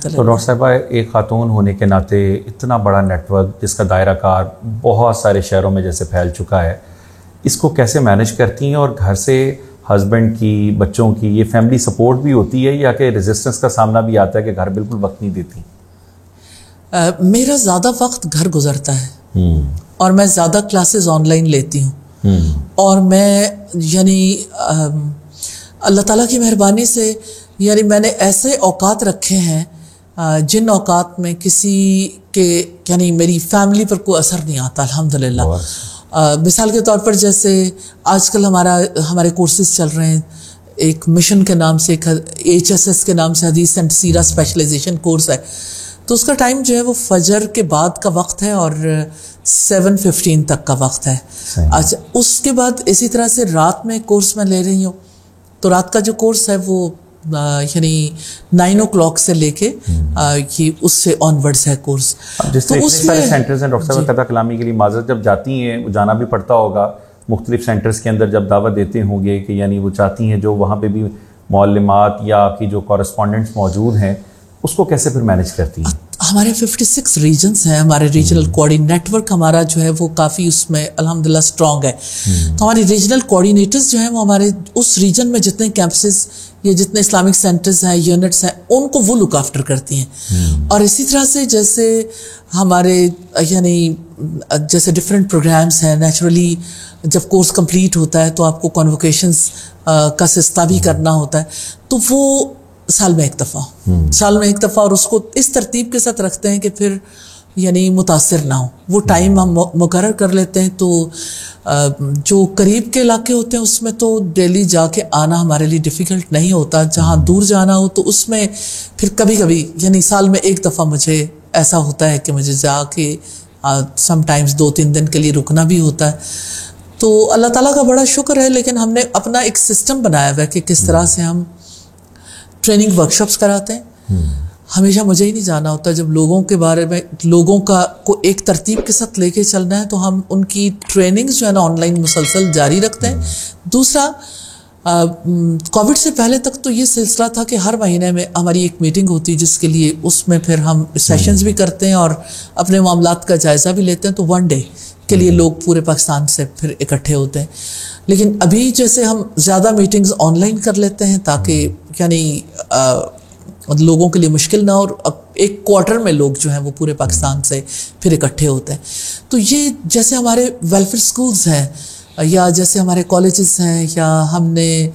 تو ڈاکٹر صاحبہ ایک خاتون ہونے کے ناطے اتنا بڑا نیٹ ورک جس کا دائرہ کار بہت سارے شہروں میں جیسے پھیل چکا ہے، اس کو کیسے مینیج کرتی ہیں؟ اور گھر سے ہسبینڈ کی، بچوں کی، یہ فیملی سپورٹ بھی ہوتی ہے یا کہ ریزسٹنس کا سامنا بھی آتا ہے کہ گھر بالکل وقت نہیں دیتی؟ میرا زیادہ وقت گھر گزرتا ہے اور میں زیادہ کلاسز آن لائن لیتی ہوں، اور میں یعنی اللہ تعالیٰ کی مہربانی سے یعنی میں نے ایسے اوقات رکھے ہیں جن اوقات میں کسی کے یعنی میری فیملی پر کوئی اثر نہیں آتا الحمدللہ۔ مثال کے طور پر جیسے آج کل ہمارے کورسز چل رہے ہیں، ایک مشن کے نام سے، ایک HSS کے نام سے حدیث اینڈ سیرہ اسپیشلائزیشن کورس ہے، تو اس کا ٹائم جو ہے وہ فجر کے بعد کا وقت ہے اور 7:15 تک کا وقت ہے۔ اچھا، اس کے بعد اسی طرح سے رات میں کورس میں لے رہی ہوں، تو رات کا جو کورس ہے وہ یعنی 9 o'clock سے لے کے یہ اس سے آنورڈز ہے کورس۔ جس طرح اتنے سارے سینٹرز ہیں ڈاکٹر صاحب، قطع کلامی کے لیے معذرت، جب جاتی ہیں جانا بھی پڑتا ہوگا مختلف سینٹرز کے اندر، جب دعوت دیتے ہوں گے کہ یعنی وہ چاہتی ہیں جو وہاں پہ بھی معلمات یا آپ کی جو کورسپونڈنٹس موجود ہیں، اس کو کیسے پھر مینیج کرتی ہیں؟ ہمارے 56 ریجنز ہیں، ہمارے ریجنل کوآرڈینیٹر نیٹ ورک ہمارا جو ہے وہ کافی اس میں الحمدللہ اسٹرانگ ہے، تو ہمارے ریجنل کوآرڈینیٹرز جو ہیں وہ ہمارے اس ریجن میں جتنے کیمپسز یا جتنے اسلامک سینٹرز ہیں، یونٹس ہیں، ان کو وہ لک آفٹر کرتی ہیں۔ اور اسی طرح سے جیسے ہمارے یعنی جیسے ڈفرینٹ پروگرامز ہیں، نیچرلی جب کورس کمپلیٹ ہوتا ہے تو آپ کو کنووکیشنز کا سلسلہ بھی کرنا ہوتا ہے، تو وہ سال میں ایک دفعہ اور اس کو اس ترتیب کے ساتھ رکھتے ہیں کہ پھر یعنی متاثر نہ ہو، وہ ٹائم ہم مقرر کر لیتے ہیں۔ تو جو قریب کے علاقے ہوتے ہیں اس میں تو ڈیلی جا کے آنا ہمارے لیے ڈیفیکلٹ نہیں ہوتا، جہاں دور جانا ہو تو اس میں پھر کبھی کبھی یعنی سال میں ایک دفعہ مجھے ایسا ہوتا ہے کہ مجھے جا کے سم ٹائمز 2-3 دن کے لیے رکنا بھی ہوتا ہے۔ تو اللہ تعالیٰ کا بڑا شکر ہے، لیکن ہم نے اپنا ایک سسٹم بنایا ہوا ہے کہ کس طرح سے ہم ٹریننگ ورکشاپس کراتے ہیں۔ ہمیشہ مجھے ہی نہیں جانا ہوتا، جب لوگوں کے بارے میں لوگوں کو ایک ترتیب کے ساتھ لے کے چلنا ہے تو ہم ان کی ٹریننگز جو ہے نا آن لائن مسلسل جاری رکھتے ہیں۔ دوسرا، کووڈ سے پہلے تک تو یہ سلسلہ تھا کہ ہر مہینے میں ہماری ایک میٹنگ ہوتی ہے، جس کے لیے اس میں پھر ہم سیشنز بھی کرتے ہیں اور اپنے معاملات کا جائزہ بھی لیتے ہیں، تو 1 day کے لیے لوگ پورے پاکستان سے پھر اکٹھے ہوتے ہیں۔ لیکن ابھی جیسے ہم زیادہ میٹنگز آن لائن کر لیتے ہیں تاکہ یعنی لوگوں کے لیے مشکل نہ ہو، اور ایک کوارٹر میں لوگ جو ہیں وہ پورے پاکستان سے پھر اکٹھے ہوتے ہیں۔ تو یہ جیسے ہمارے ویلفیئر سکولز ہیں یا جیسے ہمارے کالجز ہیں، یا ہم نے